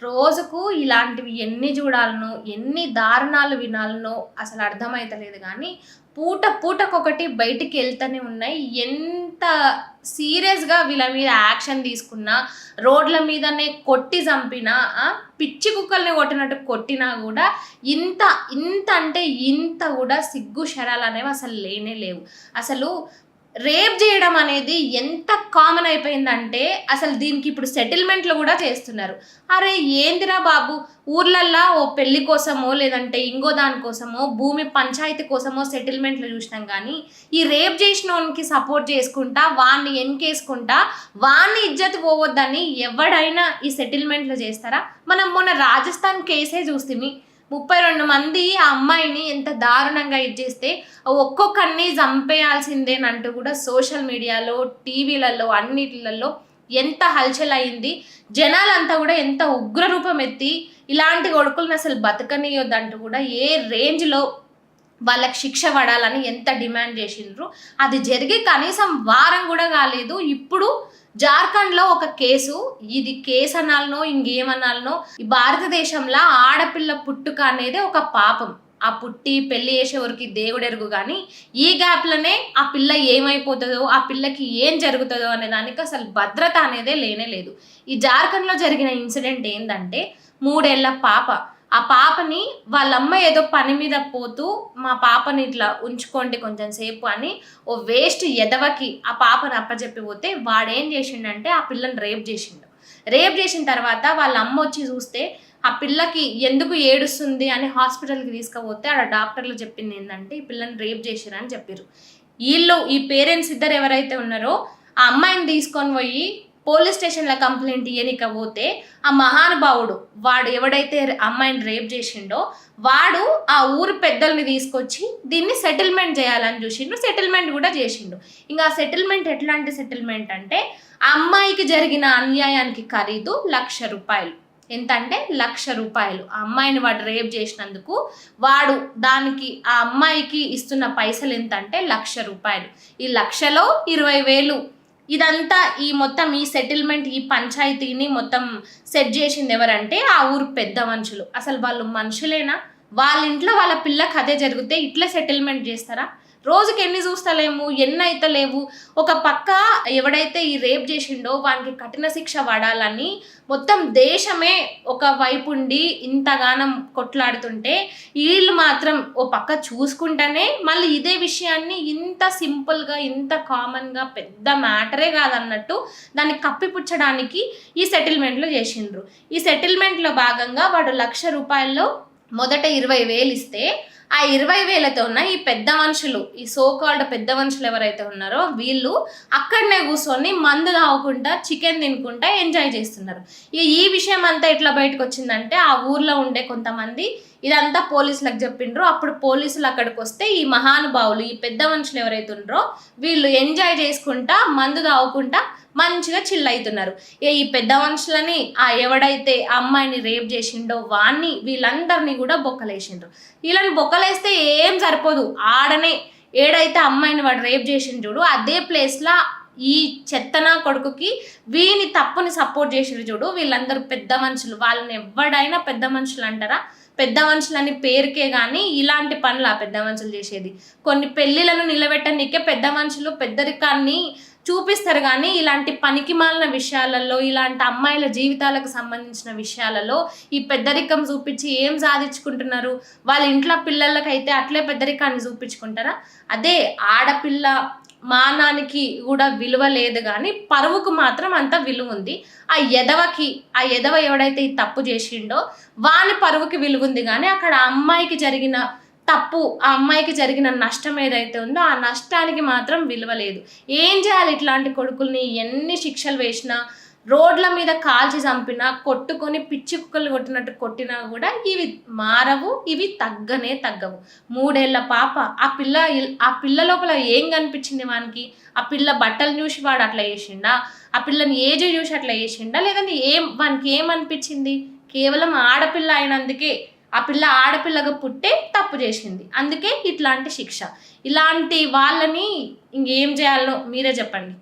రోజుకు ఇలాంటివి ఎన్ని చూడాలనో, ఎన్ని దారుణాలు వినాలనో అసలు అర్థమైతలేదు గానీ, పూట పూటకొకటి బయటికెళ్తూనే ఉన్నాయి. ఎంత సీరియస్‌గా వీళ్ళ మీద యాక్షన్ తీసుకున్నా, రోడ్ల మీదనే కొట్టి చంపినా, పిచ్చి కుక్కల్ని కొట్టినట్టు కొట్టినా గూడా ఇంత ఇంత అంటే ఇంత గూడా సిగ్గు శరాలనేవి అసలు లేనే లేవు. అసలు రేప్ జేయడం అనేది ఎంత కామన్ అయిపోయిందంటే, అసలు దీనికి ఇప్పుడు సెటిల్‌మెంట్‌లు గూడా చేస్తున్నారు. అరే ఏందిరా బాబు! ఊర్లల్లా ఓ పెళ్లి కోసమో, లేదంటే ఇంకో దాని కోసమో, భూమి పంచాయతీ కోసమో సెటిల్‌మెంట్‌లు జూసినాం గానీ, ఈ రేప్ జేసినోనికి సపోర్ట్ చేసుకుంటా, వాడిని ఎనకేసుకుంటా, వాని ఇజ్జత్ పోవద్దని ఎవడైనా ఈ సెటిల్‌మెంట్‌లు చేస్తారా? మనం మొన్న రాజస్థాన్ కేసే చూస్తిమి. 32 మంది ఆ అమ్మాయిని ఎంత దారుణంగా ఇచ్చేస్తే ఒక్కొక్కరిని చంపేయాల్సిందేనంటూ కూడా సోషల్ మీడియాలో, టీవీలలో అన్నిటిలలో ఎంత హల్చల్ అయింది. జనాలంతా కూడా ఎంత ఉగ్ర రూపం ఎత్తి ఇలాంటి కొడుకులను అసలు బతకనియొద్దంటూ కూడా ఏ రేంజ్లో వాళ్ళకి శిక్ష పడాలని ఎంత డిమాండ్ చేసిండ్రు. అది జరిగి కనీసం వారం కూడా కాలేదు. ఇప్పుడు జార్ఖండ్లో ఒక కేసు, ఇది కేసు అనాలనో ఇంకేమనాలనో, ఈ భారతదేశంలో ఆడపిల్ల పుట్టుక అనేది ఒక పాపం. ఆ పుట్టి పెళ్లి చేసేవరకు దేవుడెరుగు కానీ ఈ గ్యాప్లోనే ఆ పిల్ల ఏమైపోతుందో, ఆ పిల్లకి ఏం జరుగుతుందో అనే దానికి అసలు భద్రత అనేదే లేనే లేదు. ఈ జార్ఖండ్లో జరిగిన ఇన్సిడెంట్ ఏంటంటే, 3 ఏళ్ల పాప. ఆ పాపని వాళ్ళమ్మ ఏదో పని మీద పోతూ మా పాపని ఇట్లా ఉంచుకోండి కొంచెం సేపు అని ఓ వేస్ట్ ఎదవకి ఆ పాపని అప్పచెప్పి పోతే వాడేం చేసిండంటే ఆ పిల్లని రేప్ చేసిండు. రేప్ చేసిన తర్వాత వాళ్ళ అమ్మ వచ్చి చూస్తే ఆ పిల్లకి ఎందుకు ఏడుస్తుంది అని హాస్పిటల్కి తీసుకుపోతే ఆడ డాక్టర్లు చెప్పింది ఏంటంటే ఈ పిల్లని రేప్ చేసిరని చెప్పారు. ఈ పేరెంట్స్ ఇద్దరు ఎవరైతే ఉన్నారో ఆ అమ్మాయిని తీసుకొని పోయి పోలీస్ స్టేషన్లో కంప్లైంట్ ఇవ్వనికపోతే ఆ మహానుభావుడు వాడు ఎవడైతే అమ్మాయిని రేప్ చేసిండో వాడు ఆ ఊరు పెద్దల్ని తీసుకొచ్చి దీన్ని సెటిల్మెంట్ చేయాలని చూసిండు. సెటిల్మెంట్ కూడా చేసిండు. ఇంకా ఆ సెటిల్మెంట్ ఎట్లాంటి సెటిల్మెంట్ అంటే, ఆ అమ్మాయికి జరిగిన అన్యాయానికి ఖరీదు ₹1,00,000. ఎంత అంటే ₹1,00,000. ఆ అమ్మాయిని వాడు రేప్ చేసినందుకు వాడు దానికి ఆ అమ్మాయికి ఇస్తున్న పైసలు ఎంత అంటే ₹1,00,000. ఈ 1,00,000లో 20,000. ఇదంతా ఈ మొత్తం ఈ సెటిల్మెంట్ ఈ పంచాయతీని మొత్తం సెట్ చేసింది ఎవరంటే ఆ ఊరు పెద్ద మనుషులు. అసలు వాళ్ళు మనుషులేనా? వాళ్ళ ఇంట్లో వాళ్ళ పిల్లకి అదే జరిగితే ఇట్లా సెటిల్మెంట్ చేస్తారా? రోజుకి ఎన్ని చూస్తలేము, ఎన్ని అయితే లేవు. ఒక పక్క ఎవడైతే ఈ రేప్ చేసిండో వానికి కఠిన శిక్ష పడాలని మొత్తం దేశమే ఒక వైపు ఉండి ఇంతగానం కొట్లాడుతుంటే, వీళ్ళు మాత్రం ఓ పక్క చూసుకుంటేనే మళ్ళీ ఇదే విషయాన్ని ఇంత సింపుల్గా ఇంత కామన్గా పెద్ద మ్యాటరే కాదన్నట్టు దాన్ని కప్పిపుచ్చడానికి ఈ సెటిల్మెంట్లు చేసిండ్రు. ఈ సెటిల్మెంట్లో భాగంగా వాడు ₹1,00,000 మొదట 20,000 ఇస్తే ఆ 20,000తోన ఈ పెద్ద మనుషులు, ఈ సోకాల్డ్ పెద్ద మనుషులు ఎవరైతే ఉన్నారో వీళ్ళు అక్కడనే కూర్చొని మందు తాగుకుంటా చికెన్ తినుకుంటా ఎంజాయ్ చేస్తున్నారు. ఈ విషయం అంతా ఎట్లా బయటకు వచ్చిందంటే, ఆ ఊర్లో ఉండే కొంతమంది ఇదంతా పోలీసులకు చెప్పిండ్రు. అప్పుడు పోలీసులు అక్కడికి వస్తే ఈ మహానుభావులు ఈ పెద్ద మనుషులు ఎవరైతే ఉన్నారో వీళ్ళు ఎంజాయ్ చేసుకుంటా మందు తాగుకుంటా మంచిగా చిల్ అవుతున్నారు. ఈ పెద్ద మనుషులని ఎవడైతే ఆ అమ్మాయిని రేప్ చేసిండో వాన్ని వీళ్ళందరినీ కూడా బొక్కలేసిండ్రు. వీళ్ళని బొక్కలేస్తే ఏం సరిపోదు, ఆడనే ఏడైతే అమ్మాయిని వాడు రేప్ చేసిండు చూడు అదే ప్లేస్లో ఈ చెత్తనా కొడుకుకి వీని తప్పుని సపోర్ట్ చేసిండ్రు చూడు వీళ్ళందరూ పెద్ద మనుషులు. వాళ్ళని ఎవడైనా పెద్ద మనుషులు అంటారా? పెద్ద మనుషులని పేరుకే కానీ ఇలాంటి పనులు ఆ పెద్ద మనుషులు చేసేది. కొన్ని పెళ్ళిళ్ళను నిలబెట్టడానికే పెద్ద మనుషులు పెద్దరికాన్ని చూపిస్తారు కానీ ఇలాంటి పనికి మాలిన విషయాలలో, ఇలాంటి అమ్మాయిల జీవితాలకు సంబంధించిన విషయాలలో ఈ పెద్దరికం చూపించి ఏం సాధించుకుంటున్నారు? వాళ్ళ ఇంట్లో పిల్లలకైతే అట్లే పెద్దరికాన్ని చూపించుకుంటారా? అదే ఆడపిల్ల మానానికి కూడా విలువ లేదు కానీ పరువుకు మాత్రం అంత విలువ ఉంది. ఆ ఎదవ ఎవడైతే ఈ తప్పు చేసిండో వాని పరువుకి విలువ ఉంది కానీ అక్కడ అమ్మాయికి జరిగిన తప్పు, ఆ అమ్మాయికి జరిగిన నష్టం ఏదైతే ఉందో ఆ నష్టానికి మాత్రం విలువ లేదు. ఏం చేయాలి? ఇట్లాంటి కొడుకుల్ని ఎన్ని శిక్షలు వేసినా, రోడ్ల మీద కాల్చి చంపినా, కొట్టుకొని పిచ్చి కుక్కలు కొట్టినట్టు కొట్టినా కూడా ఇవి మారవు, ఇవి తగ్గవు. 3 ఏళ్ల పాప. ఆ పిల్ల లోపల ఏం కనిపించింది వానికి? ఆ పిల్ల బట్టలు చూసి వాడు అట్లా చేసిండా? ఆ పిల్లని ఏజ్ చూసి అట్లా చేసిండా? లేదంటే వానికి ఏమనిపించింది? కేవలం ఆడపిల్ల అయినందుకే, ఆ పిల్ల ఆడపిల్లగా పుట్టే తప్పు చేసింది, అందుకే ఇట్లాంటి శిక్ష. ఇలాంటి వాళ్ళని ఇంకేం చేయాలో మీరే చెప్పండి.